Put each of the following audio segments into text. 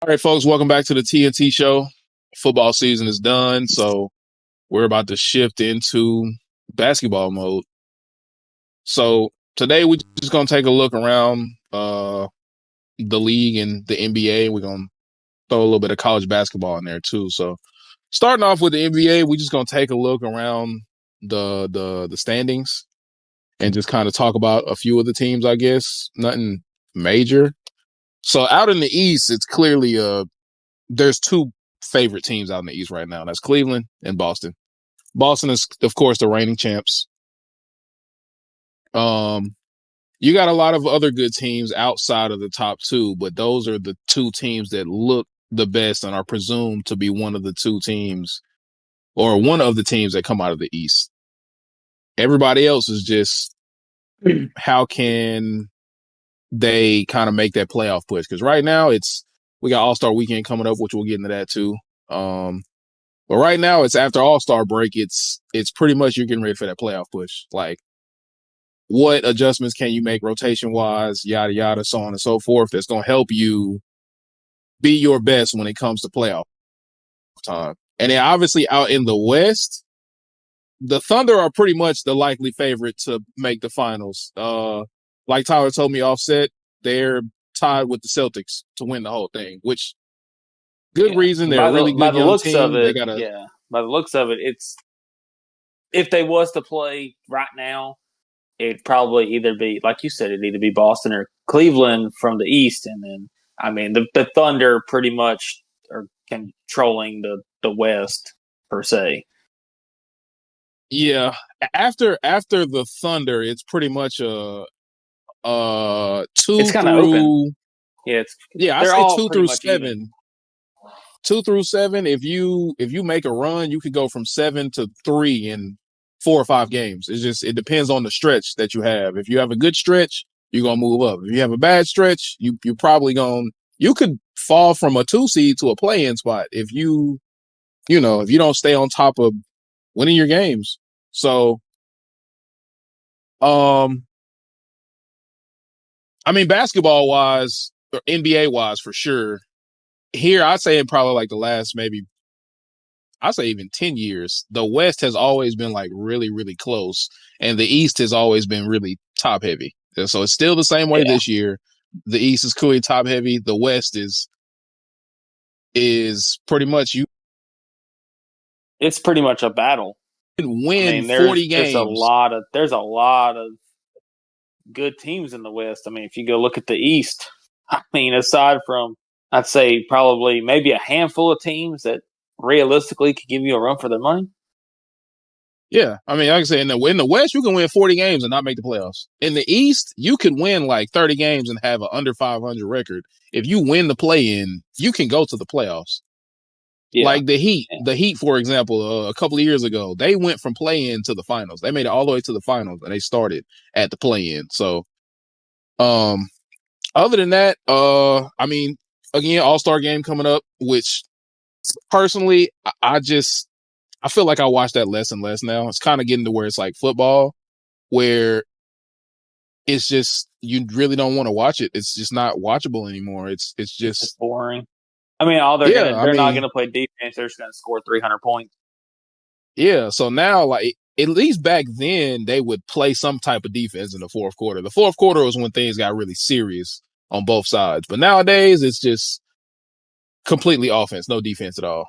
All right, folks, welcome back to the TNT show. Football season is done, so we're about to shift into basketball mode. So today we're just going to take a look around the league and the NBA. We're going to throw a little bit of college basketball in there too. So starting off with the NBA, we're just going to take a look around the standings and just kind of talk about a few of the teams, I guess. Nothing major. So out in the East, it's clearly there's two favorite teams out in the East right now. That's Cleveland and Boston. Boston is, of course, the reigning champs. You got a lot of other good teams outside of the top two, but those are the two teams that look the best and are presumed to be one of the two teams or one of the teams that come out of the East. Everybody else is just how can they kind of make that playoff push? Because right now we got All-Star weekend coming up, which we'll get into that too. But right now it's after All-Star break. It's pretty much you're getting ready for that playoff push. Like, what adjustments can you make rotation wise, yada, yada, so on and so forth, that's going to help you be your best when it comes to playoff time. And then obviously out in the West, the Thunder are pretty much the likely favorite to make the finals. Like Tyler told me offset, they're tied with the Celtics to win the whole thing, which good reason. They're a really good young team. They got by the looks of it, it's if they was to play right now, it'd probably either be, like you said, it'd either be Boston or Cleveland from the East. And then, I mean, the Thunder pretty much are controlling the West, per se. Yeah. After the Thunder, it's pretty much It's kind of open. I say 2 through 7. 2 through 7. If you make a run, you could go from 7 to 3 in 4 or 5 games. It depends on the stretch that you have. If you have a good stretch, you're gonna move up. If you have a bad stretch, you're probably you could fall from a 2 seed to a play-in spot if if you don't stay on top of winning your games. So, I mean, basketball wise or NBA wise for sure. Here, I'd say in probably like the last maybe I say even 10 years, the West has always been like really, really close, and the East has always been really top heavy. And so it's still the same way this year. The East is clearly top heavy. The West is pretty much It's pretty much a battle. can win 40 games. There's a lot of good teams in the West. I mean, if you go look at the East, I mean, aside from, I'd say probably maybe a handful of teams that realistically could give you a run for their money. Yeah, I mean, like I said, in the West, you can win 40 games and not make the playoffs. In the East, you could win like 30 games and have an under 500 record. If you win the play-in, you can go to the playoffs. Yeah. Like the Heat, for example, a couple of years ago, they went from play-in to the finals. They made it all the way to the finals, and they started at the play-in. So, other than that, I mean, again, All-Star game coming up, which personally, I feel like I watch that less and less now. It's kind of getting to where it's like football, where it's just you really don't want to watch it. It's just not watchable anymore. It's just boring. I mean, they're not going to play defense. They're just going to score 300 points. Yeah. So now, like, at least back then, they would play some type of defense in the fourth quarter. The fourth quarter was when things got really serious on both sides. But nowadays, it's just completely offense, no defense at all.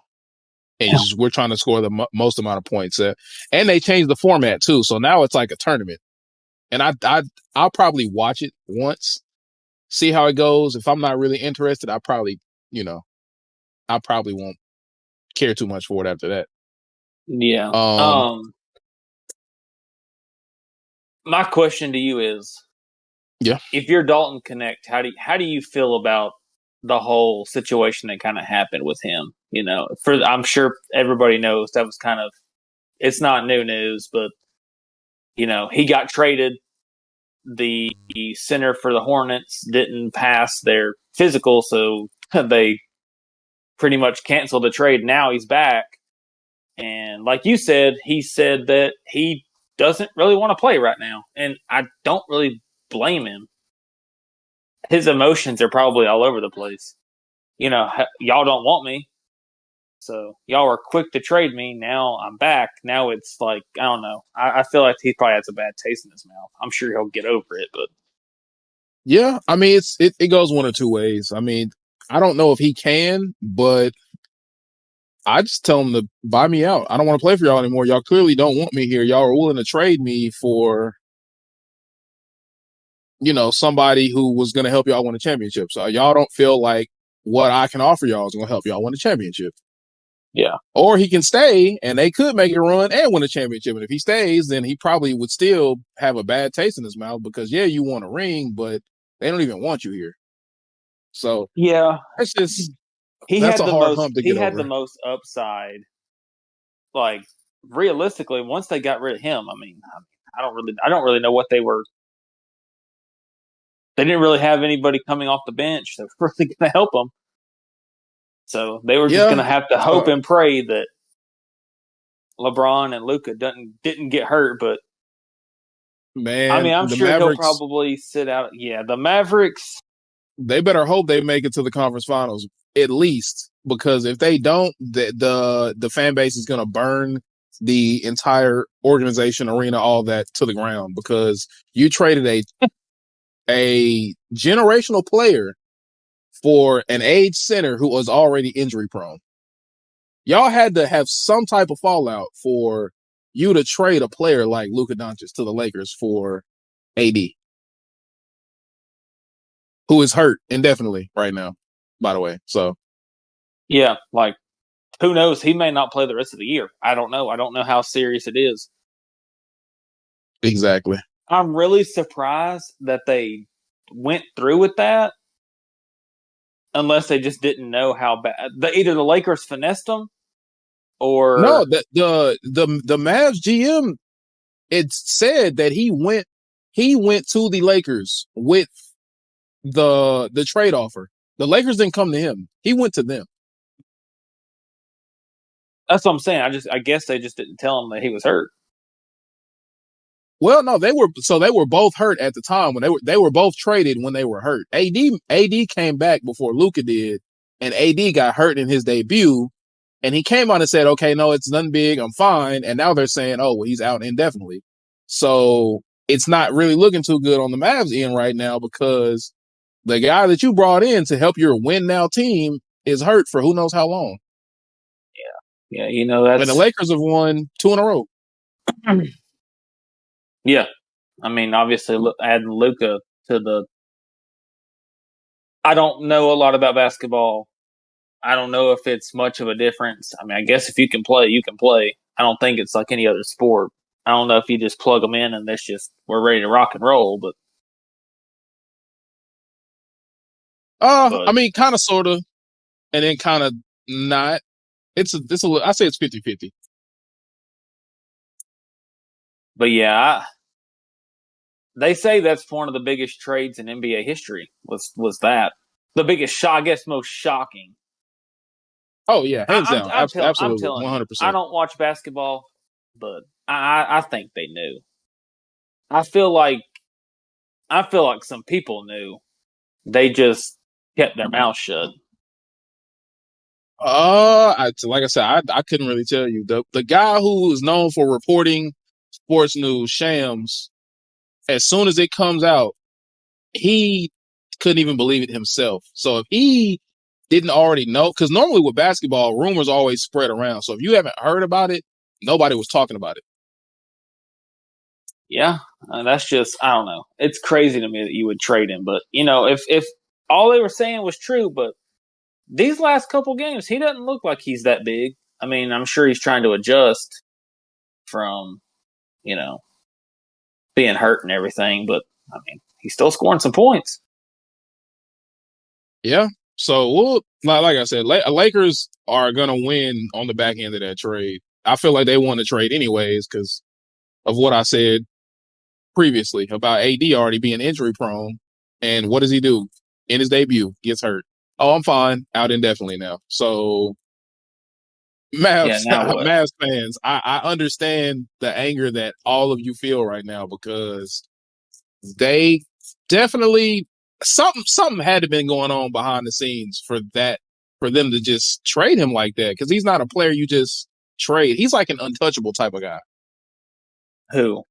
And we're trying to score the most amount of points. And they changed the format too. So now it's like a tournament. And I'll probably watch it once, see how it goes. If I'm not really interested, I probably won't care too much for it after that. Yeah. My question to you is, if you're Dalton Connect, how do you feel about the whole situation that kind of happened with him? You know, I'm sure everybody knows that was kind of, it's not new news, but you know, he got traded. The center for the Hornets didn't pass their physical, so they pretty much canceled the trade. Now he's back, and like you said, he said that he doesn't really want to play right now, and I don't really blame him. His emotions are probably all over the place. y'all don't want me. So y'all were quick to trade me. Now I'm back. Now it's like, I don't know. I feel like he probably has a bad taste in his mouth. I'm sure he'll get over it, but Yeah, I mean it goes one or two ways. I mean, I don't know if he can, but I just tell him to buy me out. I don't want to play for y'all anymore. Y'all clearly don't want me here. Y'all are willing to trade me for, somebody who was going to help y'all win a championship. So y'all don't feel like what I can offer y'all is going to help y'all win a championship. yeah. Or he can stay and they could make a run and win a championship. And if he stays, then he probably would still have a bad taste in his mouth because, yeah, you want a ring, but they don't even want you here. So Yeah. that's a hard hump to He get had the over. most upside. Like realistically, once they got rid of him, I don't really know what they were. They didn't really have anybody coming off the bench that was really going to help them. So they were just going Yeah. to have to hope and pray that LeBron and Luka didn't get hurt. But Man, I'm the sure he'll Mavericks, probably sit out. Yeah, the Mavericks. they better hope they make it to the conference finals at least, because if they don't, the fan base is going to burn the entire organization, arena, all that to the ground because you traded a generational player for an age center who was already injury prone. Y'all had to have some type of fallout for you to trade a player like Luka Doncic to the Lakers for AD, who is hurt indefinitely right now, by the way. So Yeah, like who knows? He may not play the rest of the year. I don't know. I don't know how serious it is. exactly. I'm really surprised that they went through with that, unless they just didn't know how bad. Either the Lakers finessed them, No, or the Mavs GM, it said that he went to the Lakers with the trade offer. The Lakers didn't come to him. He went to them. that's what I'm saying. I guess they just didn't tell him that he was hurt. Well, no, they were both hurt at the time when they were both traded when they were hurt. AD came back before Luka did, and AD got hurt in his debut, and he came on and said, "Okay, no, it's nothing big. I'm fine." And now they're saying, "Oh, well, he's out indefinitely." So it's not really looking too good on the Mavs end right now because the guy that you brought in to help your win now team is hurt for who knows how long. Yeah, And the that's Lakers have won two in a row. yeah. Obviously, adding Luka to the. I don't know a lot about basketball. I don't know if it's much of a difference. I guess if you can play, you can play. I don't think it's like any other sport. I don't know if you just plug them in and that's just we're ready to rock and roll. But Kind of, sort of, and then kind of not. I say it's 50-50. but yeah, they say that's one of the biggest trades in NBA history. Was that the biggest shock? I guess most shocking. Oh yeah, hands down, I'm absolutely, telling you, I 100%. don't watch basketball, but I think they knew. I feel like some people knew. They just kept their mouth shut. Like I said, I couldn't really tell you. The guy who is known for reporting sports news, Shams, as soon as it comes out, he couldn't even believe it himself. So if he didn't already know, because normally with basketball, rumors always spread around. So if you haven't heard about it, nobody was talking about it. Yeah, that's just I don't know. It's crazy to me that you would trade him, but if all they were saying was true, but these last couple games, he doesn't look like he's that big. I'm sure he's trying to adjust from you know being hurt and everything, but he's still scoring some points. Yeah. So like I said, Lakers are gonna win on the back end of that trade. I feel like they won the trade anyways because of what I said previously about AD already being injury prone. And what does he do in his debut? Gets hurt. Oh, I'm fine. Out indefinitely now. So Yeah, Mavs now what? Mavs fans, I understand the anger that all of you feel right now because they definitely something had to been going on behind the scenes for that for them to just trade him like that because he's not a player you just trade. He's like an untouchable type of guy. Who?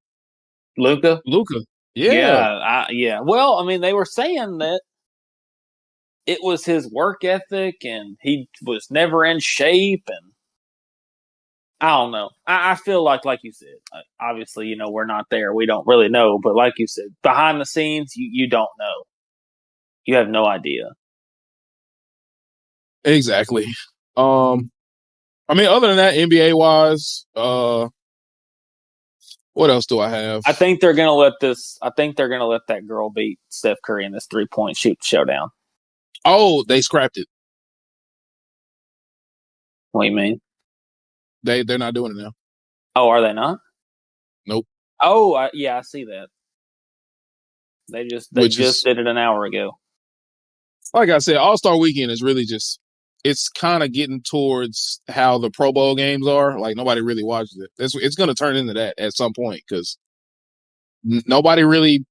Luka? Luka. Yeah. Yeah. Well, I mean, they were saying that it was his work ethic and he was never in shape, and I don't know. I feel like you said, obviously, we're not there. We don't really know, but like you said, behind the scenes, you don't know. You have no idea. Exactly. I mean, other than that, NBA wise, what else do I have? I think they're gonna let that girl beat Steph Curry in this 3-point shoot showdown. Oh, they scrapped it. What do you mean? They're not doing it now. Oh, are they not? Nope. Oh, yeah, I see that. They Which just is, did it an hour ago. like I said, All-Star Weekend is really just, it's kind of getting towards how the Pro Bowl games are. Like nobody really watches it. It's going to turn into that at some point because nobody really.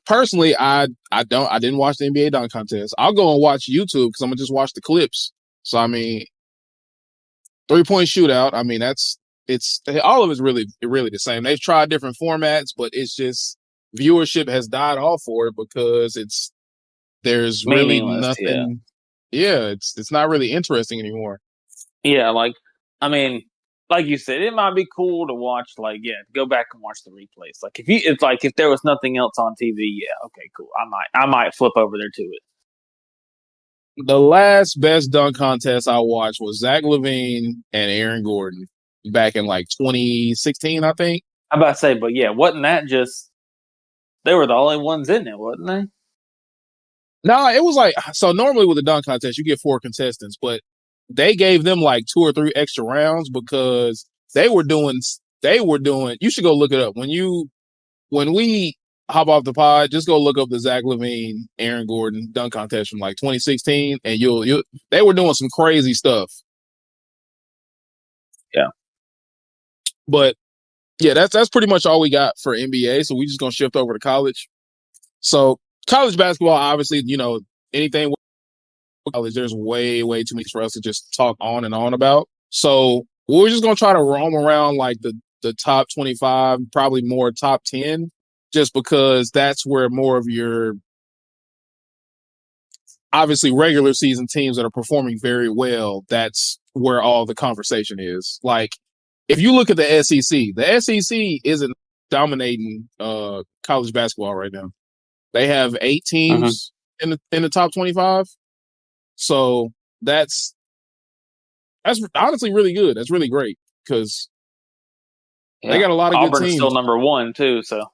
Personally, I didn't watch the NBA dunk contest. I'll go and watch YouTube because I'm gonna just watch the clips. So I mean, 3-point shootout. I mean, it's all of it's really the same. They've tried different formats, but it's just viewership has died off for it because there's really Meaningless, yeah. nothing. Yeah, it's not really interesting anymore. Yeah, I mean, like you said, it might be cool to watch. Like, yeah, go back and watch the replays. Like, if there was nothing else on TV, yeah, okay, cool. I might flip over there to it. The last best dunk contest I watched was Zach LaVine and Aaron Gordon back in like 2016, I think. I'm about to say, but yeah, wasn't that just they were the only ones in it, wasn't they? No, it was like so. Normally with the dunk contest, you get 4 contestants, but they gave them like 2 or 3 extra rounds because they were doing. They were doing. You should go look it up when we hop off the pod. Just go look up the Zach LaVine, Aaron Gordon dunk contest from like 2016, and you'll. They were doing some crazy stuff. Yeah, but yeah, that's pretty much all we got for NBA. So we just gonna shift over to college. So college basketball, obviously, anything college, there's way too much for us to just talk on and on about. So we're just gonna try to roam around like the top 25, probably more top 10, just because that's where more of your obviously regular season teams that are performing very well. That's where all the conversation is. Like if you look at the SEC isn't dominating college basketball right now. They have 8 teams in the top 25. So that's honestly really good. That's really great because they got a lot of good Auburn's still teams. number 1 too. So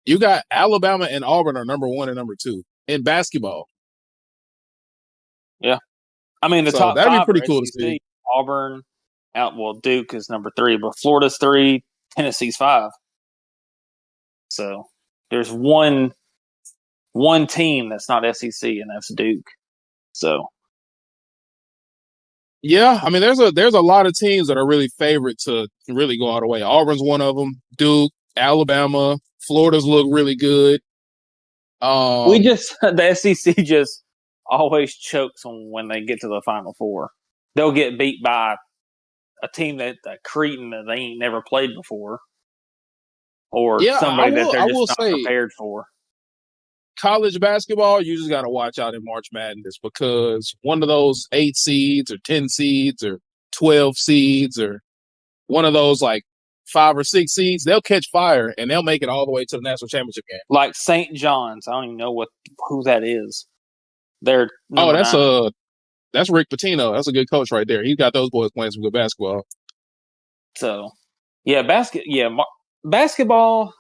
You got Alabama and Auburn are number 1 and number 2 in basketball. yeah, I mean the So top that'd be 5 pretty are cool to see. SEC, Auburn, Duke is number 3, but Florida's 3, Tennessee's 5. So there's one team that's not SEC, and that's Duke. So Yeah, I mean there's a lot of teams that are really favored to really go all the way. Auburn's one of them. Duke, Alabama, Florida's look really good. the SEC just always chokes when they get to the Final Four. They'll get beat by a team a Cretan that they ain't never played before, or Yeah, somebody that they're I just will not say prepared for. college basketball, you just got to watch out in March Madness because one of those 8 seeds or 10 seeds or 12 seeds or one of those like 5 or 6 seeds, they'll catch fire and they'll make it all the way to the national championship game. Like St. John's, I don't even know who that is. They're Oh, number 9. that's Rick Pitino. That's a good coach right there. He's got those boys playing some good basketball. So, yeah, basketball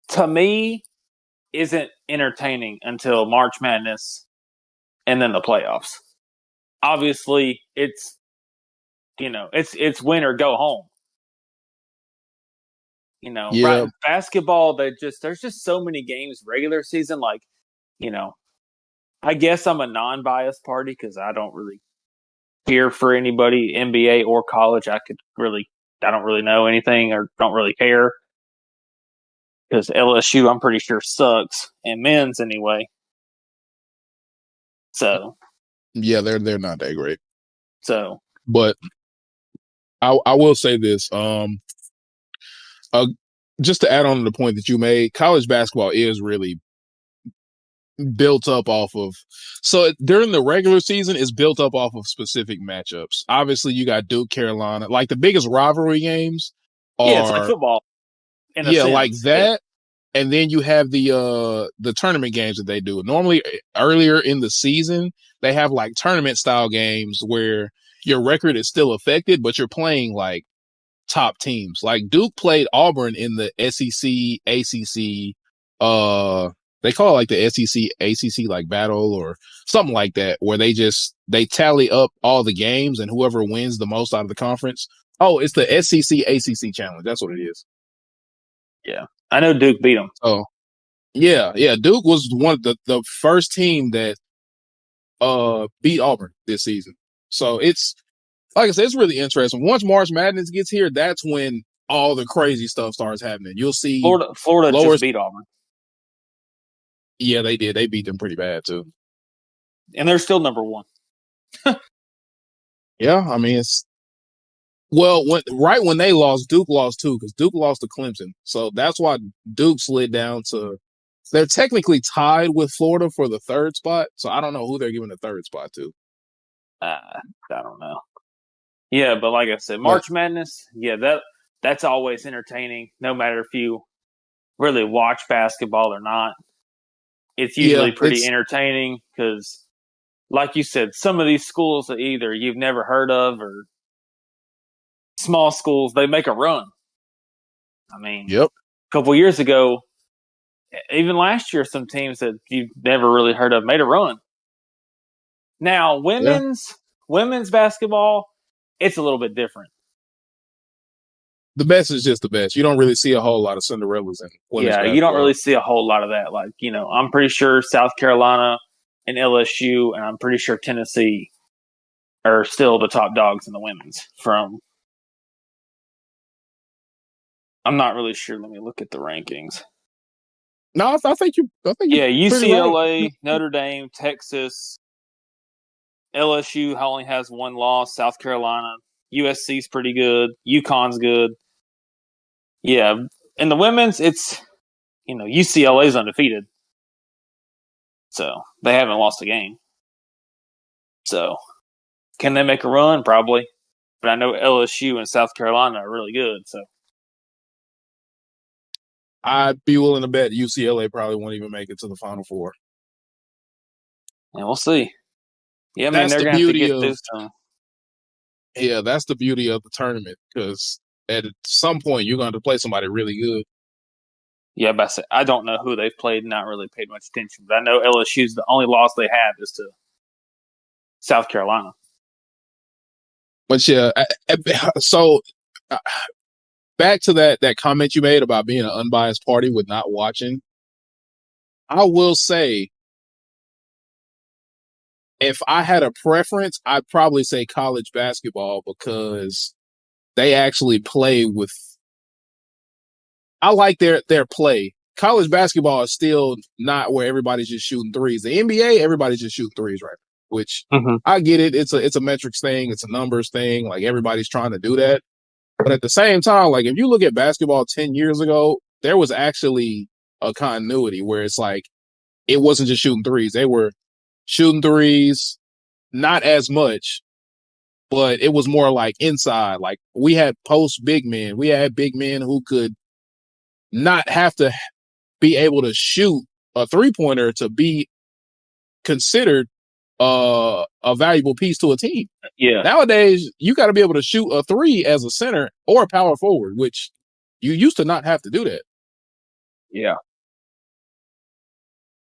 to me isn't entertaining until March Madness and then the playoffs. Obviously, it's win or go home. Yeah. Right? Basketball, there's just so many games regular season. Like, I guess I'm a non-biased party because I don't really care for anybody, NBA or college. I don't really know anything or don't really care because LSU, I'm pretty sure sucks, and men's anyway. So Yeah, they're not that great. So, but I will say this. Uh, just to add on to the point that you made, college basketball is really built up off of. So during the regular season, it's built up off of specific matchups. Obviously, you got Duke, Carolina. Like the biggest rivalry games yeah, it's like are, football in a yeah, like sense. Yeah. that. And then you have the tournament games that they do. Normally, earlier in the season, they have like tournament style games where your record is still affected, but you're playing like top teams. Like Duke played Auburn in the SEC, ACC, they call it like the SEC, ACC like battle or something like that, where they tally up all the games and whoever wins the most out of the conference. Oh, it's the SEC, ACC challenge. That's what it is. Yeah. I know Duke beat them. Oh, yeah. Duke was one of the first team that beat Auburn this season. So it's like I said, it's really interesting. Once March Madness gets here, that's when all the crazy stuff starts happening. You'll see Florida lower. just beat Auburn. Yeah, they did. They beat them pretty bad too. And they're still number one. Yeah, I mean it's right when they lost, Duke lost too because Duke lost to Clemson. So that's why Duke slid down to. They're technically tied with Florida for the third spot. So I don't know who they're giving the third spot to. I don't know. Yeah, but like I said, But March Madness, yeah, that's always entertaining, no matter if you really watch basketball or not. It's yeah, usually pretty it's entertaining because, like you said, some of these schools that either you've never heard of or small schools, they make a run. I mean, yep, a couple years ago, even last year, some teams that you've never really heard of made a run. Now, yeah. women's basketball, it's a little bit different. The best is just the best. You don't really see a whole lot of Cinderellas in women's Yeah, you don't basketball. really see a whole lot of that. Like, I'm pretty sure South Carolina and LSU, and I'm pretty sure Tennessee are still the top dogs in the women's. I'm not really sure. Let me look at the rankings. No, I think you're Yeah, pretty right. UCLA, Notre Dame, Texas, LSU only has one loss. South Carolina, USC's pretty good. UConn's good. Yeah, in the women's, it's UCLA's undefeated, so they haven't lost a game. So can they make a run? Probably, but I know LSU and South Carolina are really good. So I'd be willing to bet UCLA probably won't even make it to the Final Four. and we'll see. Yeah, I mean That's they're the gonna have to beauty get of through some. yeah, that's the beauty of the tournament because at some point you're going to play somebody really good. Yeah, but I don't know who they've played. Not really paid much attention, but I know LSU's the only loss they have is to South Carolina. But yeah, so uh, back to that comment you made about being an unbiased party with not watching. I will say, if I had a preference, I'd probably say college basketball because they actually play with. I like their play. College basketball is still not where everybody's just shooting threes. The NBA, everybody's just shooting threes right now, which Mm-hmm. I get it. It's a metrics thing, it's a numbers thing. Like everybody's trying to do that. But at the same time, like if you look at basketball 10 years ago, there was actually a continuity where it's like it wasn't just shooting threes. They were shooting threes, not as much, but it was more like inside. Like we had post big men. We had big men who could not have to be able to shoot a 3-pointer to be considered a valuable piece to a team. Yeah, Nowadays, you got to be able to shoot a three as a center or a power forward, which you used to not have to do that. yeah,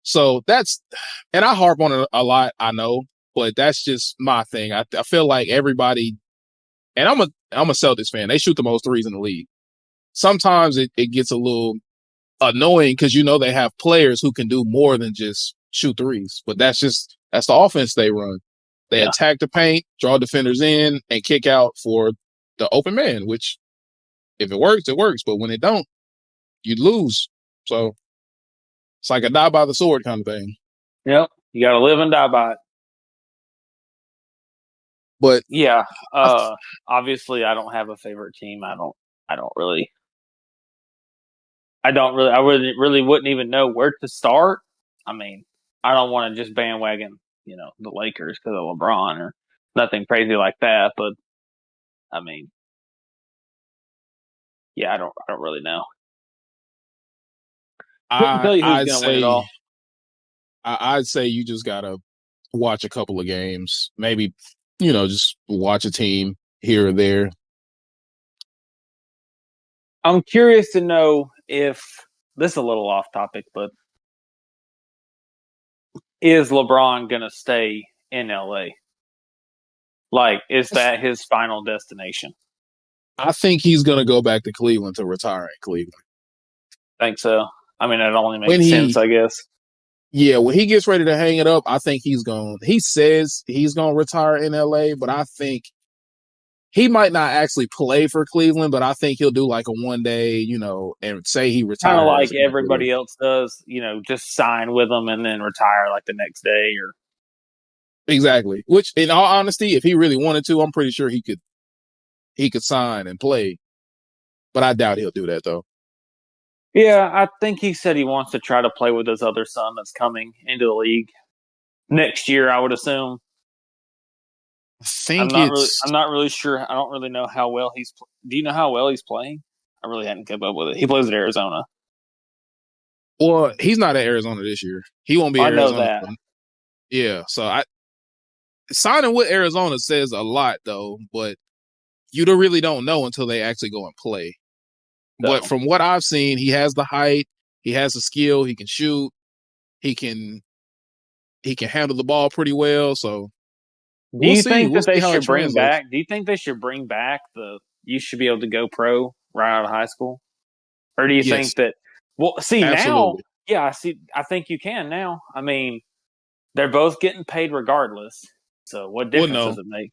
So and I harp on it a lot, I know, but that's just my thing. I feel like everybody, and I'm a Celtics fan. They shoot the most threes in the league. Sometimes it gets a little annoying because they have players who can do more than just shoot threes. But that's the offense they run. They yeah, attack the paint, draw defenders in, and kick out for the open man. Which, if it works, it works. But when it don't, you lose. So it's like a die by the sword kind of thing. yep. You got to live and die by it. But yeah, obviously I don't have a favorite team. I wouldn't even know where to start. I mean, I don't want to just bandwagon, the Lakers because of LeBron or nothing crazy like that. But I mean, yeah, I don't really know. Couldn't tell you who's I'd going to win it say all. I'd say you just gotta watch a couple of games, maybe just watch a team here or there. I'm curious to know if this is a little off topic, but is LeBron going to stay in LA? Like, is that his final destination? I think he's gonna go back to Cleveland to retire in Cleveland. Think so. I mean, it only When makes sense, he I guess. Yeah, when he gets ready to hang it up, I think he's going. He says he's going to retire in LA, but I think he might not actually play for Cleveland. But I think he'll do like a 1 day, and say he Kind of retires. like everybody else does, just sign with them and then retire like the next day or. Exactly. Which, in all honesty, if he really wanted to, I'm pretty sure he could sign and play. But I doubt he'll do that though. Yeah, I think he said he wants to try to play with his other son that's coming into the league next year, I would assume. I think it's I'm not really sure. I don't really know how well do you know how well he's playing? I really hadn't kept up with it. He plays at Arizona. well, he's not at Arizona this year. He won't be I at know Arizona. that. Yeah, so I signing with Arizona says a lot though, but really don't know until they actually go and play. But So, from what I've seen, he has the height, he has the skill, he can shoot, he can handle the ball pretty well. So do we'll you see. think We'll that they see how it should bring translates. back? Do you think they should bring back the you should be able to go pro right out of high school, or do you Yes, think that? Well, see now, absolutely. yeah, I see. I think you can now. I mean, they're both getting paid regardless. So, what Well, difference does no, it make?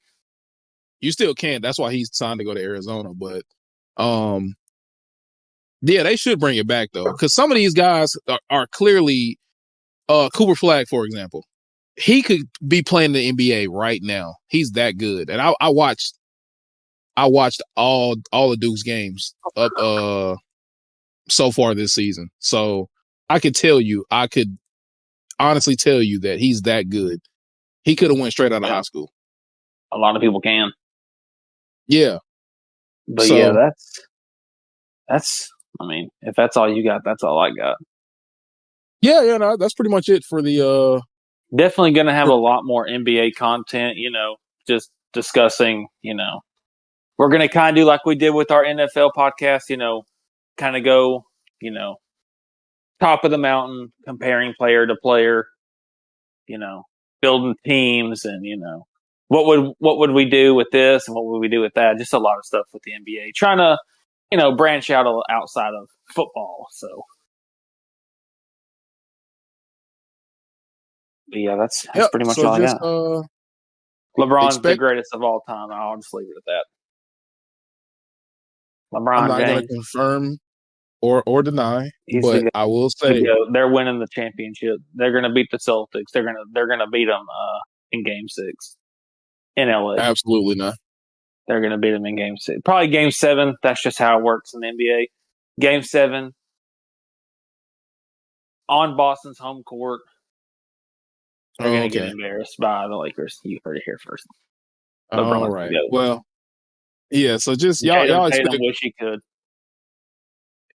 you still can't. That's why he's signed to go to Arizona. But um, yeah, they should bring it back though, because some of these guys are clearly Cooper Flag, for example. He could be playing the NBA right now. He's that good, and I watched all of Duke's games up so far this season. So I could honestly tell you that he's that good. He could have went straight out of high Yeah, school. a lot of people can, Yeah. but yeah, So that's. I mean, if that's all you got, that's all I got. yeah, no, that's pretty much it for the Definitely going to have for, a lot more NBA content. Just discussing. We're going to kind of do like we did with our NFL podcast. Kind of go. You know, top of the mountain, comparing player to player. You know, building teams, and what would we do with this, and what would we do with that? Just a lot of stuff with the NBA. Trying to branch out outside of football. So, but yeah, that's yep. pretty much So all I just got. LeBron's the expect greatest of all time. I'll just leave it at that. I'm LeBron not gonna James, confirm or deny, he's the but guy. I will To say, go. They're winning the championship. They're going to beat the Celtics. They're gonna beat them in Game 6 in LA. absolutely not. They're going to beat them in Game 6. Probably Game 7. That's just how it works in the NBA. Game 7 on Boston's home court. They're going to get Okay. embarrassed by the Lakers. You heard it here first. All LeBron's right. the GOAT. Well, yeah, so just y'all Jadon y'all Tatum expect wish he could.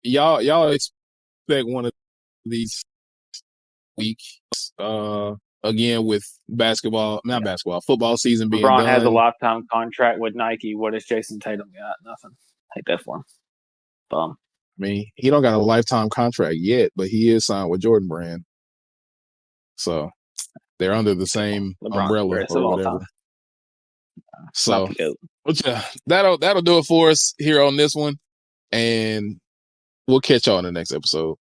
y'all expect one of these weeks again with not Yeah. basketball, football season being LeBron has a done. lifetime contract with Nike. What has Jason Tatum got? Nothing. Hate that for him. Bum. I mean, he don't got a lifetime contract yet, but he is signed with Jordan Brand. So they're under the same LeBron's the umbrella greatest of or all whatever. time. Not So the GOAT. but yeah, that'll do it for us here on this one. And we'll catch y'all in the next episode.